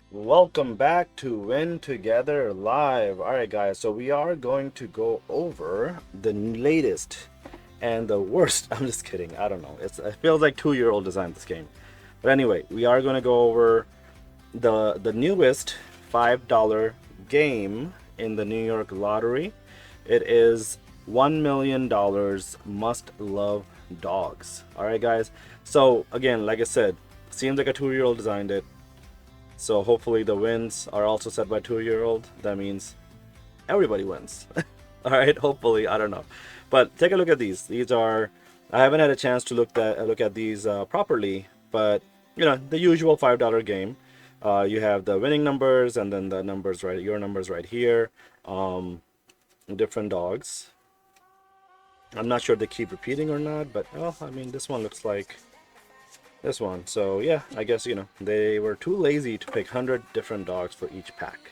Welcome back to Win Together Live. All right, guys, so we are going to go over the latest and the worst. I'm just kidding. I don't know. It feels like 2-year-old designed this game. But anyway, we are going to go over the newest $5 game in the New York lottery. It is $1 million must love dogs. All right, guys. So again, like I said, seems like a 2-year-old designed it. So hopefully the wins are also set by 2-year-old. That means everybody wins. All right, hopefully, I don't know. But take a look at these. These are I haven't had a chance to look at these properly, but the usual $5 game. You have the winning numbers and then the numbers right, your numbers right here. Um, Different dogs. I'm not sure they keep repeating or not, but well, I mean, this one looks like this one. So yeah, I guess they were too lazy to pick 100 different dogs for each pack,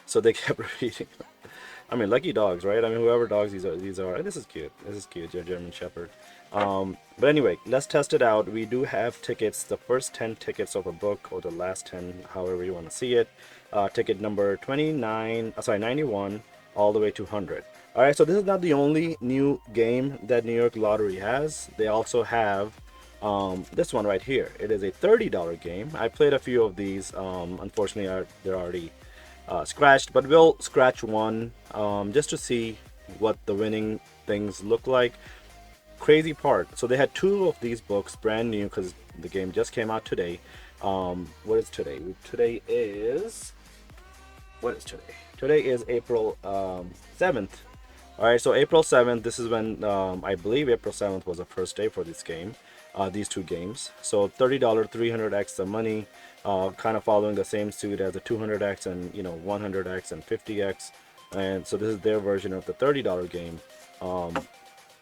so they kept repeating. I mean, lucky dogs, right? I mean, whoever dogs these are. This is cute. This is cute. Your German Shepherd. But anyway, let's test it out. We do have tickets. The first 10 tickets of a book, or the last 10, however you want to see it. Ticket number 29. Sorry, 91, all the way to 100. All right. So this is not the only new game that New York Lottery has. They also have this one right here. It is a $30 game. I played a few of these. Unfortunately, they're already scratched, but we'll scratch one just to see what the winning things look like. Crazy part, so they had two of these books brand new because the game just came out today. What is today? Today is April 7th. All right, so April 7th, this is when I believe April 7th was the first day for this game, these two games. So $30 300x the money, kind of following the same suit as the 200x and 100x and 50x. And so this is their version of the $30 game.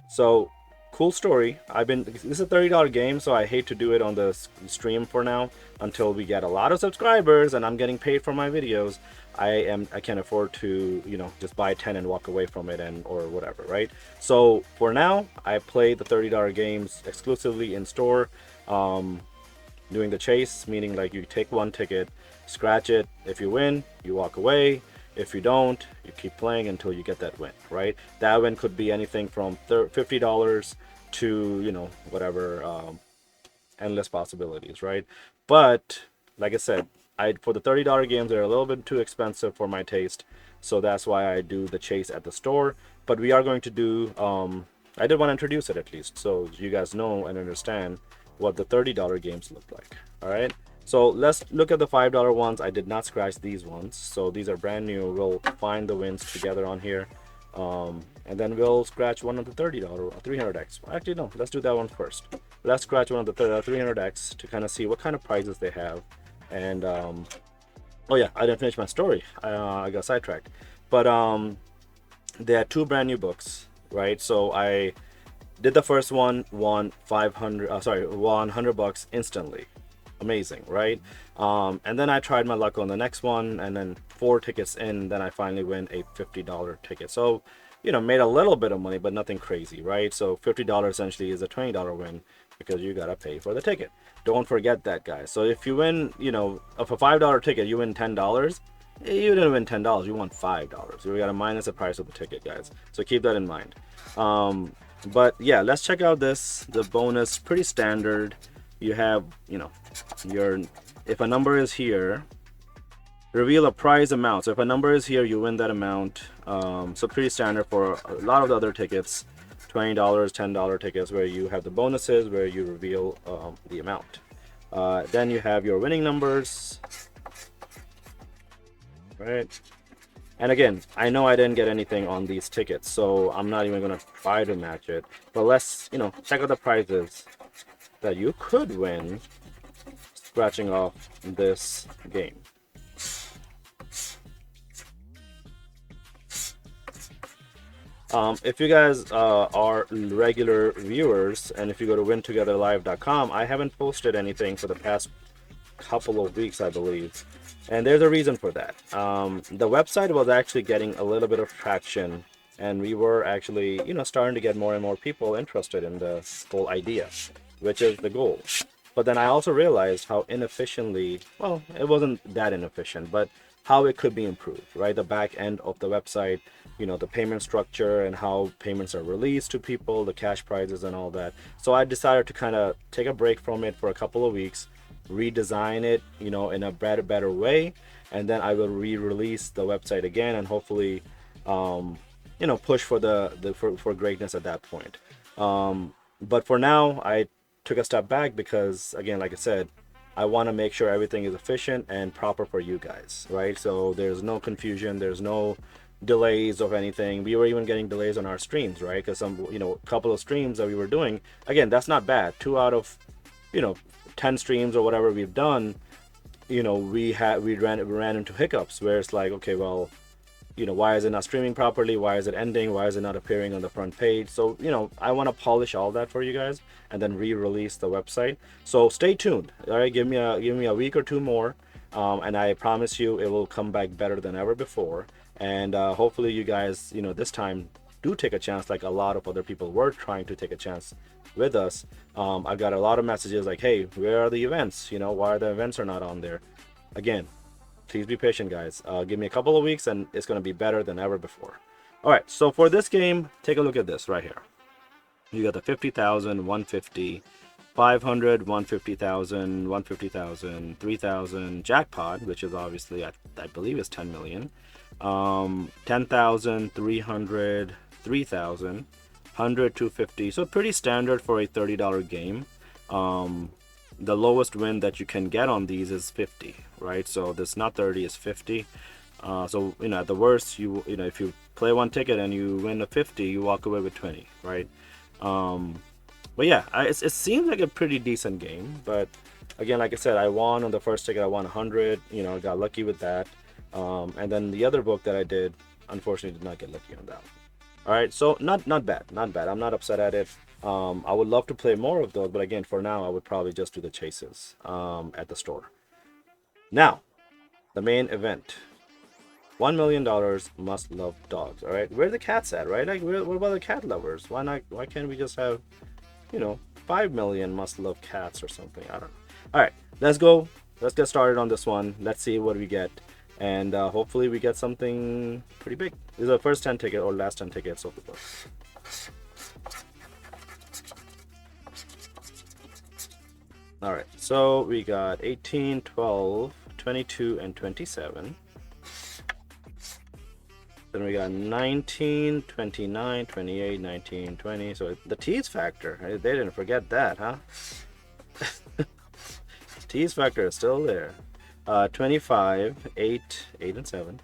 So cool story. This is a $30 game, so I hate to do it on the stream for now until we get a lot of subscribers and I'm getting paid for my videos. I can't afford to just buy 10 and walk away from it or whatever, right? So for now I play the $30 games exclusively in store, doing the chase, meaning like you take one ticket, scratch it. If you win, you walk away. If you don't, you keep playing until you get that win, right? That win could be anything from $50 to whatever, endless possibilities, right? But like I said, for the $30 games, they're a little bit too expensive for my taste, so that's why I do the chase at the store. But we are going to do. I did want to introduce it at least, so you guys know and understand what the $30 games look like. All right. So let's look at the $5 ones. I did not scratch these ones, so these are brand new. We'll find the wins together on here, and then we'll scratch one of the $30 300x. Actually, no, let's do that one first. Let's scratch one of the 300x to kind of see what kind of prizes they have. And oh yeah, I didn't finish my story. I got sidetracked. But they had two brand new books, right? So I did the first one, won 100 bucks instantly. Amazing, right? And then I tried my luck on the next one, and then 4 tickets in, then I finally win a $50 ticket. So made a little bit of money, but nothing crazy, right? So $50 essentially is a $20 win because you gotta pay for the ticket. Don't forget that, guys. So if you win, of a $5 ticket, you win $10. You didn't win $10, you won $5. You gotta minus the price of the ticket, guys. So keep that in mind. But yeah, let's check out the bonus. Pretty standard. You have, if a number is here, reveal a prize amount. So if a number is here, you win that amount. So pretty standard for a lot of the other tickets. $20, $10 tickets where you have the bonuses where you reveal the amount. Then you have your winning numbers, right? And again, I know I didn't get anything on these tickets, so I'm not even gonna try to match it. But let's check out the prizes that you could win scratching off this game. If you guys are regular viewers, and if you go to wintogetherlive.com, I haven't posted anything for the past couple of weeks, I believe. And there's a reason for that. The website was actually getting a little bit of traction, and we were actually, starting to get more and more people interested in the whole idea, which is the goal. But then I also realized how inefficiently, well, it wasn't that inefficient, but how it could be improved, right? The back end of the website, the payment structure and how payments are released to people, the cash prizes and all that. So I decided to kind of take a break from it for a couple of weeks, redesign it, in a better way, and then I will re-release the website again and hopefully, push for for greatness at that point. But for now, I took a step back because, again, like I said, I want to make sure everything is efficient and proper for you guys, right? So there's no confusion, there's no delays of anything. We were even getting delays on our streams, right? Because some, couple of streams that we were doing, again, that's not bad. 2 out of 10 streams or whatever we've done, we ran into hiccups where it's like, okay, well, why is it not streaming properly? Why is it ending? Why is it not appearing on the front page? So, I want to polish all that for you guys and then re-release the website. So stay tuned. All right, give me a week or two more, and I promise you it will come back better than ever before. And hopefully you guys, this time do take a chance, like a lot of other people were trying to take a chance with us. I got a lot of messages like, hey, where are the events? Why the events are not on there? Again, please be patient, guys. Give me a couple of weeks and it's going to be better than ever before. All right, so for this game, take a look at this right here. You got the 50,000, 150, 500, 150,000, 150,000, 3,000 jackpot, which is obviously, I believe is 10 million. 10,000, 300, 3,000, 100, 250. So pretty standard for a $30 game. The lowest win that you can get on these is 50, right? So this not 30, is 50. So at the worst, if you play one ticket and you win a 50, you walk away with 20, right? But yeah, it seems like a pretty decent game. But again, like I said, I won on the first ticket. I won 100. I got lucky with that. And then the other book that I did, unfortunately, did not get lucky on that one. All right, so not bad. I'm not upset at it. I would love to play more of those, but again, for now, I would probably just do the chases at the store. Now, the main event. $1 million must love dogs. All right, where are the cats at? Right? Like, what about the cat lovers? Why not? Why can't we just have, 5 million must love cats or something? I don't know. All right, let's go. Let's get started on this one. Let's see what we get, and hopefully we get something pretty big. This is the first 10 ticket or last 10 tickets of the book. All right, so we got 18, 12, 22, and 27. Then we got 19, 29, 28, 19, 20. So the tease factor, they didn't forget that, huh? Tease factor is still there. 25, 8, 8 and 7,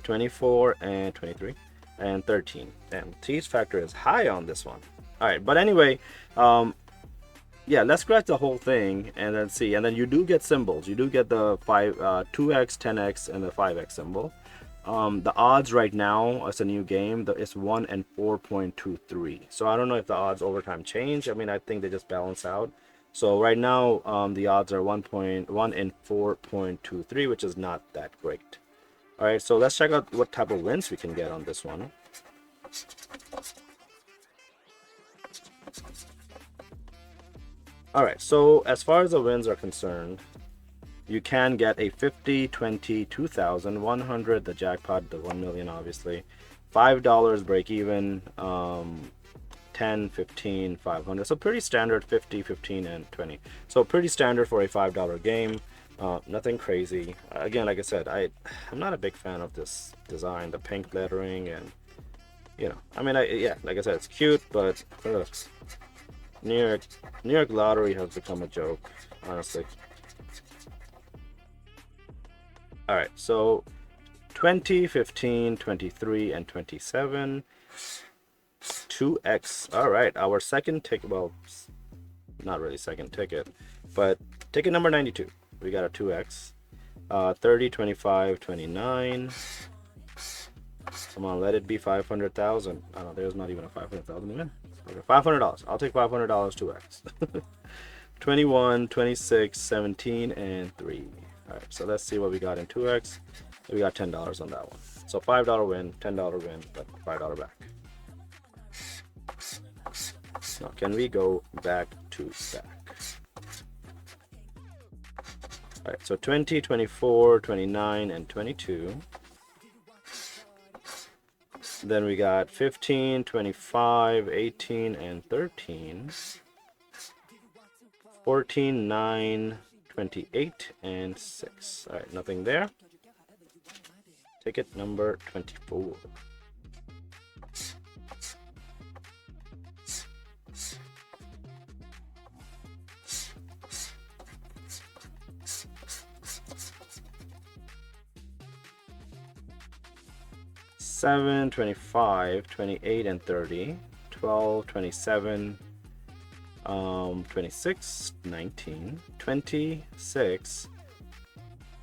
24 and 23, and 13. Damn, tease factor is high on this one. All right, but anyway, yeah, let's scratch the whole thing and then see. And then you do get symbols. You do get the 2x, 10x, and the 5x symbol. The odds right now, it's a new game, it's 1 and 4.23. So I don't know if the odds over time change. I mean, I think they just balance out. So right now, the odds are 1.1 and 4.23, which is not that great. All right, so let's check out what type of wins we can get on this one. All right, so as far as the wins are concerned, you can get a 50, 20, 2,000, 100, the jackpot, the 1 million, obviously, $5 break even, 10, 15, 500. So pretty standard, 50, 15, and 20. So pretty standard for a $5 game. Nothing crazy. Again, like I said, I'm not a big fan of this design, the pink lettering, and I mean, yeah, like I said, it's cute, but New York lottery has become a joke, honestly. All right, so 20, 15, 23, and 27. 2x. All right, our second ticket, well, not really second ticket, but ticket number 92. We got a 2x. 30, 25, 29. Come on, let it be 500,000. I don't know, there's not even a 500,000 even. Okay, $500. I'll take $500, 2x. 21, 26, 17, and 3. All right, so let's see what we got in 2x. We got $10 on that one. So $5 win, $10 win, but $5 back. Now, can we go back to back? All right, so 20, 24, 29, and 22. Then we got 15, 25, 18, and 13. 14, 9, 28, and 6. All right, nothing there. Ticket number 24. Seven, 25, 28, and 30. 12, 27, 26, 19, 26,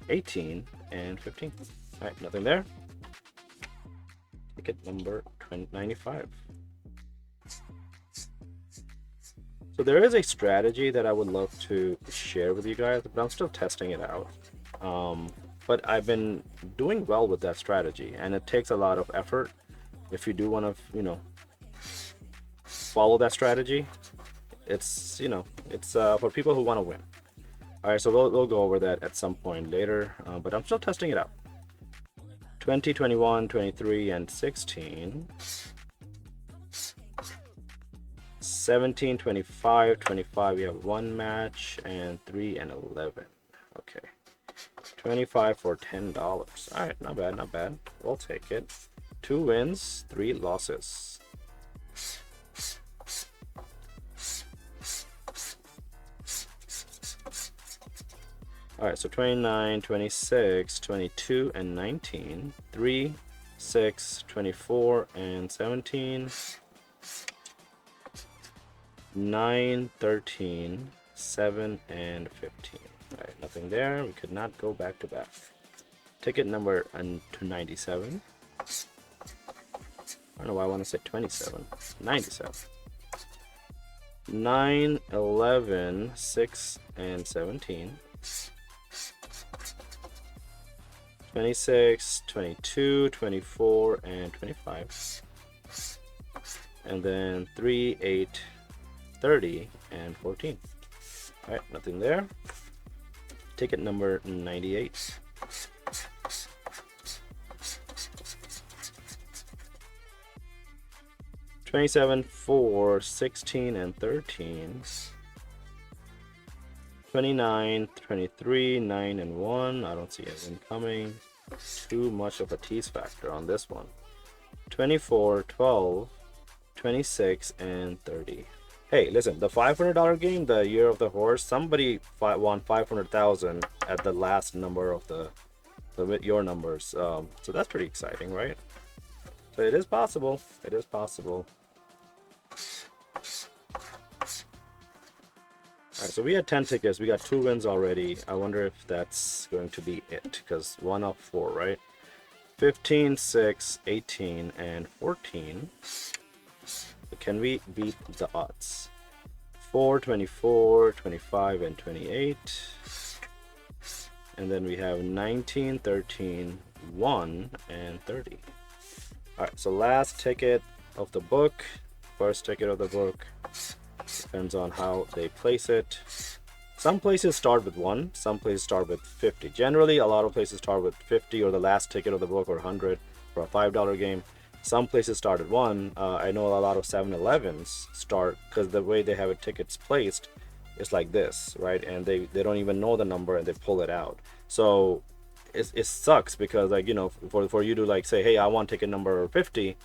18, and 15. All right, nothing there. Ticket number 95. So there is a strategy that I would love to share with you guys, but I'm still testing it out. But I've been doing well with that strategy, and it takes a lot of effort if you do want to, follow that strategy. It's, it's for people who want to win. All right, so we'll go over that at some point later, but I'm still testing it out. 20, 21, 23, and 16. 17, 25, 25, we have one match, and 3 and 11. Okay. 25 for $10. All right, not bad, not bad. We'll take it. 2 wins, 3 losses. All right, so 29, 26, 22, and 19. 3, 6, 24, and 17. 9, 13, 7, and 15. All right, nothing there. We could not go back to back. Ticket number 297. I don't know why I want to say 27. 97. 9, 11, 6, and 17. 26, 22, 24, and 25. And then 3, 8, 30, and 14. All right, nothing there. Ticket number 98. $27 for 16 and 13. 29, 23, 9, and 1. I don't see it incoming. Too much of a tease factor on this one. 24, 12, 26, and 30. Hey, listen, the $500 game, the Year of the Horse, somebody won 500,000 at the last number of your numbers. So that's pretty exciting, right? So it is possible. It is possible. All right, so we had 10 tickets. We got 2 wins already. I wonder if that's going to be it, because 1 of 4, right? 15, 6, 18, and 14. Can we beat the odds? 4, 24, 25, and 28. And then we have 19, 13, 1, and 30. All right, so last ticket of the book. First ticket of the book. Depends on how they place it. Some places start with 1, some places start with 50. Generally, a lot of places start with 50 or the last ticket of the book, or 100 for a $5 game. Some places start at 1. I know a lot of 7-Elevens start, because the way they have it tickets placed is like this, right? And they don't even know the number and they pull it out. So it sucks, because, like, for you to, like, say, hey, I want ticket number 50,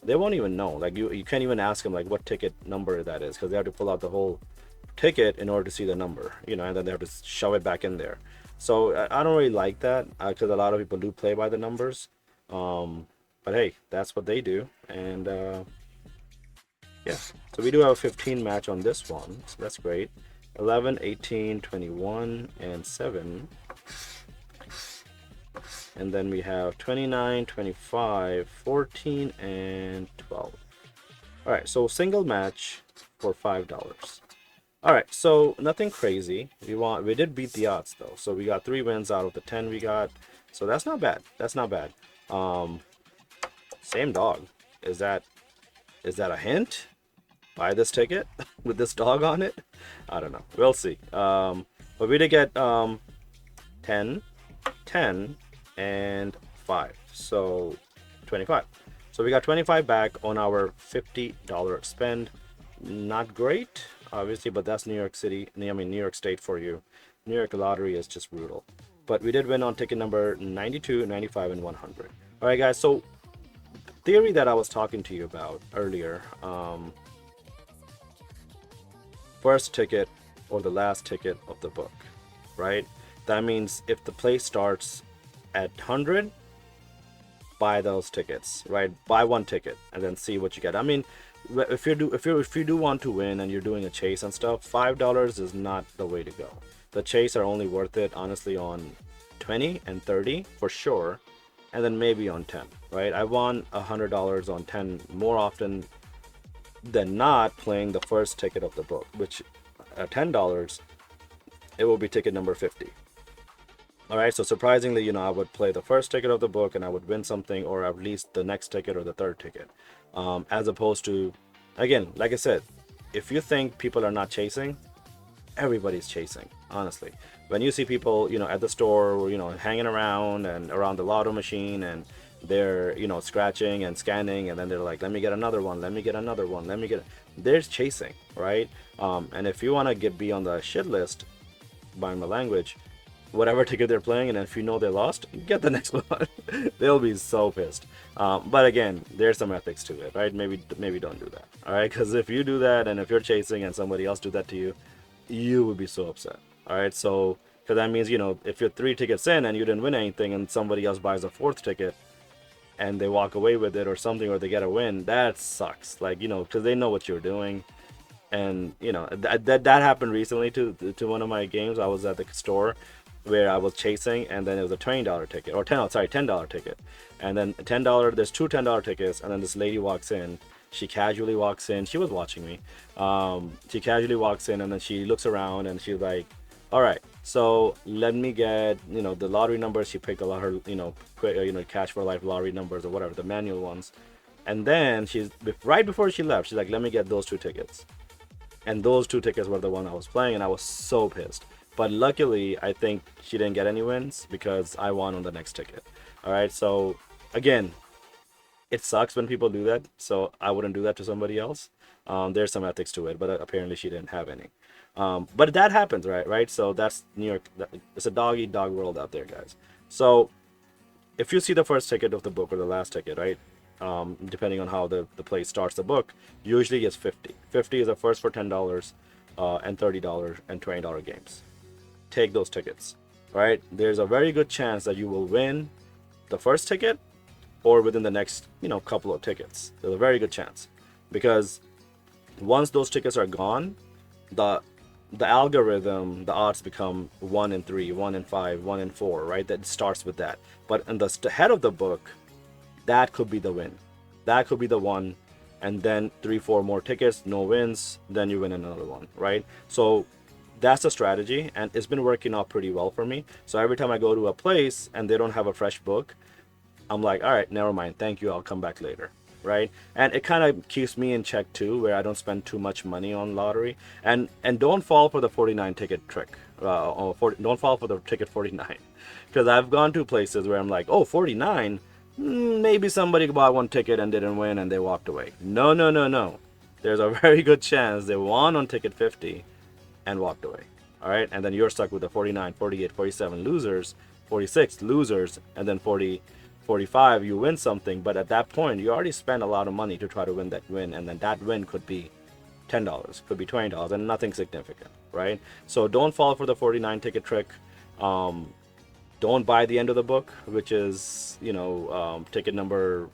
they won't even know. Like, you can't even ask them, like, what ticket number that is, because they have to pull out the whole ticket in order to see the number, and then they have to shove it back in there. So I don't really like that, because a lot of people do play by the numbers. But hey, that's what they do. And yeah, so we do have a 15 match on this one, so that's great. 11, 18, 21, and 7. And then we have 29, 25, 14, and 12. All right, so single match for $5. All right, so nothing crazy. We did beat the odds though, so we got 3 wins out of the 10 we got. So that's not bad. That's not bad. Same dog. Is that a hint? Buy this ticket with this dog on it? I don't know. We'll see. But we did get 10, 10, and 5. So 25. So we got 25 back on our $50 spend. Not great, obviously, but that's New York City. I mean, New York State for you. New York lottery is just brutal. But we did win on ticket number 92, 95, and 100. All right, guys. So theory that I was talking to you about earlier, first ticket or the last ticket of the book, right? That means if the play starts at 100, buy those tickets, right? Buy one ticket and then see what you get. I mean, if you do want to win and you're doing a chase and stuff, $5 is not the way to go. The chase are only worth it honestly on 20 and 30 for sure, and then maybe on 10, right? I won $100 on 10 more often than not playing the first ticket of the book, which at $10 it will be ticket number 50. All right, so surprisingly, I would play the first ticket of the book and I would win something, or at least the next ticket or the third ticket, as opposed to, again, like I said, if you think people are not chasing, everybody's chasing, honestly. When you see people, at the store, hanging around and around the lotto machine, and they're, scratching and scanning, and then they're like, let me get another one, let me get another one, let me get, there's chasing, right? And if you want to be on the shit list, by my language, whatever ticket they're playing, and if you know they lost, get the next one. They'll be so pissed. But again, there's some ethics to it, right? Maybe don't do that, all right? Because if you do that, and if you're chasing and somebody else do that to you, you would be so upset, all right? So, because that means, if you're 3 tickets in and you didn't win anything, and somebody else buys a 4th ticket and they walk away with it or something, or they get a win, that sucks. Like, because they know what you're doing. And that happened recently to one of my games. I was at the store where I was chasing, and then it was a $20 ticket, or $10 ticket, and then there's two $10 tickets, and then this lady walks in. She casually walks in. She was watching me. She casually walks in, and then she looks around, and she's like, all right, so let me get the lottery numbers. She picked a lot of her cash for life lottery numbers or whatever, the manual ones. And then right before she left, she's like, let me get those 2 tickets. And those 2 tickets were the one I was playing, and I was so pissed. But luckily, I think she didn't get any wins because I won on the next ticket. All right, so again, it sucks when people do that, so I wouldn't do that to somebody else. There's some ethics to it, but apparently she didn't have any. But that happens, right? So that's New York. It's a dog-eat-dog world out there, guys. So if you see the first ticket of the book or the last ticket, right? Depending on how the play starts the book, usually it's 50. 50 is the first for $10, and $30 and $20 games. Take those tickets, right? There's a very good chance that you will win the first ticket or within the next, couple of tickets. There's a very good chance, because once those tickets are gone, the algorithm, the odds become 1 in 3, 1 in 5, 1 in 4, right? That starts with that. But in the head of the book, that could be the win. That could be the one. And then 3, 4 more tickets, no wins, then you win another one, right? So that's the strategy, and it's been working out pretty well for me. So every time I go to a place and they don't have a fresh book, I'm like, all right, never mind, thank you, I'll come back later, right? And it kind of keeps me in check too, where I don't spend too much money on lottery. And don't fall for the 49 ticket trick. Don't fall for the ticket 49, because I've gone to places where I'm like, oh, 49, maybe somebody bought one ticket and didn't win and they walked away. No. There's a very good chance they won on ticket 50 and walked away. All right, and then you're stuck with the 49, 48, 47 losers, 46 losers, and then 40, 45 you win something. But at that point, you already spent a lot of money to try to win that win, and then that win could be $10, could be $20, and nothing significant, right? So don't fall for the 49 ticket trick. Don't buy the end of the book, which is ticket number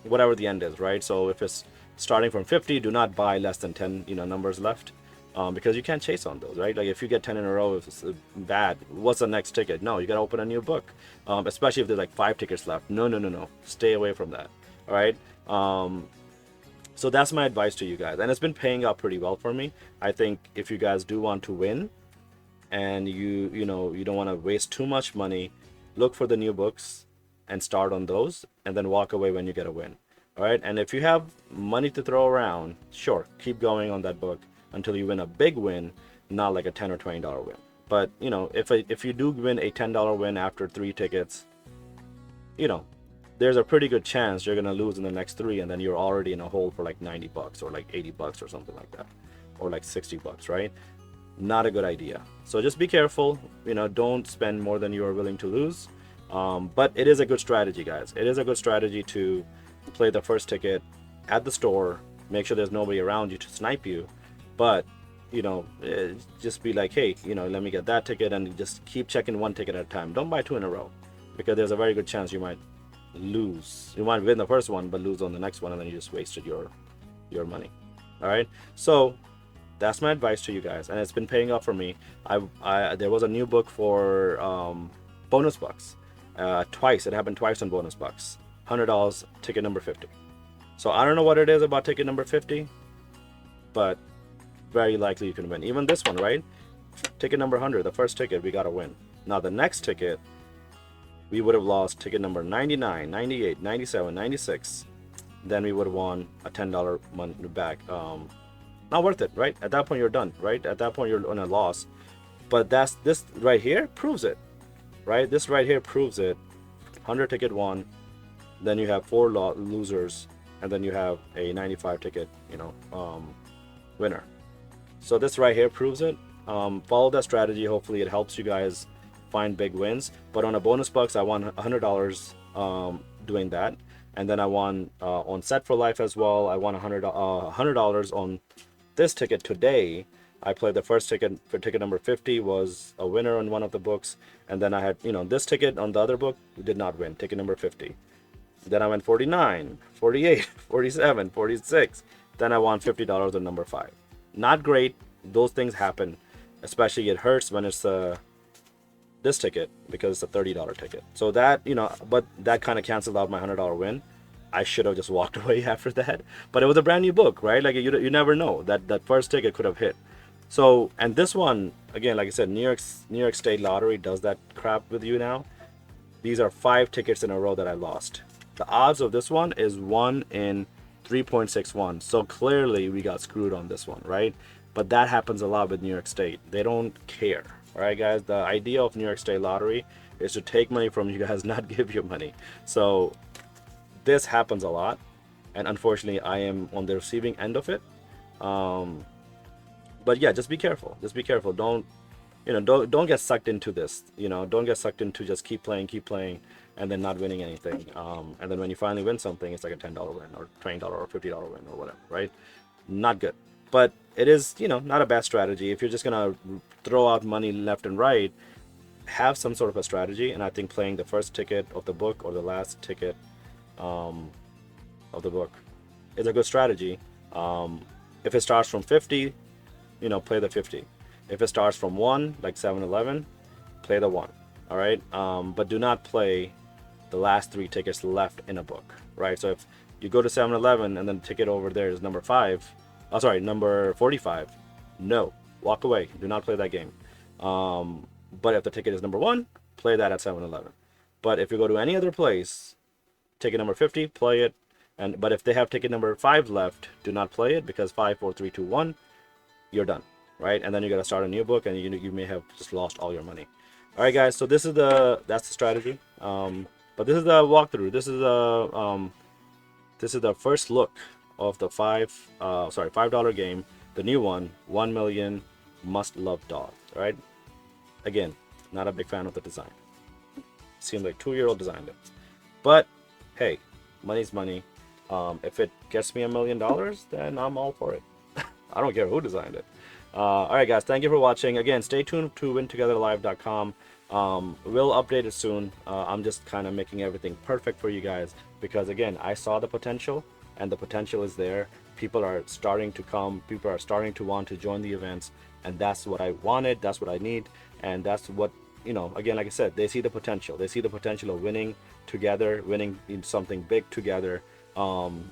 whatever the end is, right? So if it's starting from 50, do not buy less than 10 numbers left, because you can't chase on those, right? Like if you get 10 in a row, if it's bad, what's the next ticket? No, you gotta open a new book, especially if there's like 5 tickets left. No, stay away from that. All right. So that's my advice to you guys, and it's been paying out pretty well for me. I think if you guys do want to win, and you don't want to waste too much money, look for the new books and start on those, and then walk away when you get a win. All right, and if you have money to throw around, sure, keep going on that book until you win a big win, not like a $10 or $20 win. But if you do win a $10 win after 3 tickets, you know there's a pretty good chance you're gonna lose in the next three, and then you're already in a hole for like $90 or like $80 or something like that, or like $60, right? Not a good idea. So just be careful. Don't spend more than you are willing to lose. But it is a good strategy, guys. It is a good strategy to play the first ticket at the store. Make sure there's nobody around you to snipe you. But just be like, hey, let me get that ticket, and just keep checking one ticket at a time. Don't buy two in a row, because there's a very good chance you might lose. You might win the first one but lose on the next one, and then you just wasted your money. All right, so that's my advice to you guys, and it's been paying off for me. I there was a new book for bonus bucks. Twice it happened, twice on bonus bucks. $100 ticket number 50. So I don't know what it is about ticket number 50, but very likely you can win. Even this one, right? Ticket number 100, the first ticket, we got to win. Now the next ticket, we would have lost ticket number 99, 98, 97, 96. Then we would have won a $10 money back. Not worth it, right? At that point, you're done, right? At that point, you're on a loss. But this right here proves it, right? This right here proves it. 100 ticket won. Then you have 4 losers, and then you have a 95 ticket, winner. So this right here proves it. Follow that strategy. Hopefully it helps you guys find big wins. But on a bonus bucks, I won $100 doing that, and then I won on Set for Life as well. I won $100 on this ticket today. I played the first ticket for ticket number 50, was a winner on one of the books, and then I had this ticket on the other book did not win, ticket number 50. Then I went 49, 48, 47, 46. Then I won $50 on number 5. Not great. Those things happen. Especially it hurts when it's this ticket, because it's a $30 ticket. So that, but that kind of canceled out my $100 win. I should have just walked away after that. But it was a brand new book, right? Like you never know. That first ticket could have hit. So, and this one, again, like I said, New York State Lottery does that crap with you now. These are 5 tickets in a row that I lost. The odds of this one is 1 in 3.61. So clearly we got screwed on this one, right? But that happens a lot with New York State. They don't care. All right, guys, the idea of New York State Lottery is to take money from you guys, not give you money. So this happens a lot, and unfortunately I am on the receiving end of it. But yeah, just be careful. Just be careful. Don't get sucked into this. Don't get sucked into just keep playing, and then not winning anything. And then when you finally win something, it's like a $10 win or $20 or $50 win or whatever, right? Not good. But it is, not a bad strategy. If you're just gonna throw out money left and right, have some sort of a strategy. And I think playing the first ticket of the book or the last ticket of the book is a good strategy. If it starts from 50, play the 50. If it starts from 1, like 7-Eleven, play the 1. All right. But do not play the last 3 tickets left in a book, right? So if you go to 7-Eleven and then the ticket over there is number 45, no, walk away. Do not play that game. But if the ticket is number 1, play that at 7-Eleven. But if you go to any other place, ticket number 50, play it. But if they have ticket number 5 left, do not play it, because 5, 4, 3, 2, 1, you're done, right? And then you got to start a new book, and you may have just lost all your money. All right, guys. So that's the strategy. But this is the walkthrough. This is the first look of the $5 game, the new one, 1 million must love dogs. All right. Again, not a big fan of the design. Seems like 2-year-old designed it, but hey, money's money. If it gets me $1 million, then I'm all for it. I don't care who designed it. All right, guys. Thank you for watching. Again, stay tuned to wintogetherlive.com. We'll update it soon. I'm just kind of making everything perfect for you guys, because again, I saw the potential, and the potential is there. People are starting to come. People are starting to want to join the events, and that's what I wanted. That's what I need, and that's what, again, like I said, they see the potential. They see the potential of winning together, winning in something big together, and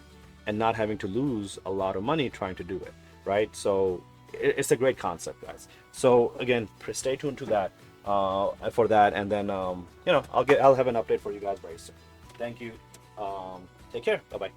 not having to lose a lot of money trying to do it, right? So it's a great concept, guys. So again, stay tuned to that for that, and then I'll have an update for you guys very soon. Thank you. Take care. Bye bye.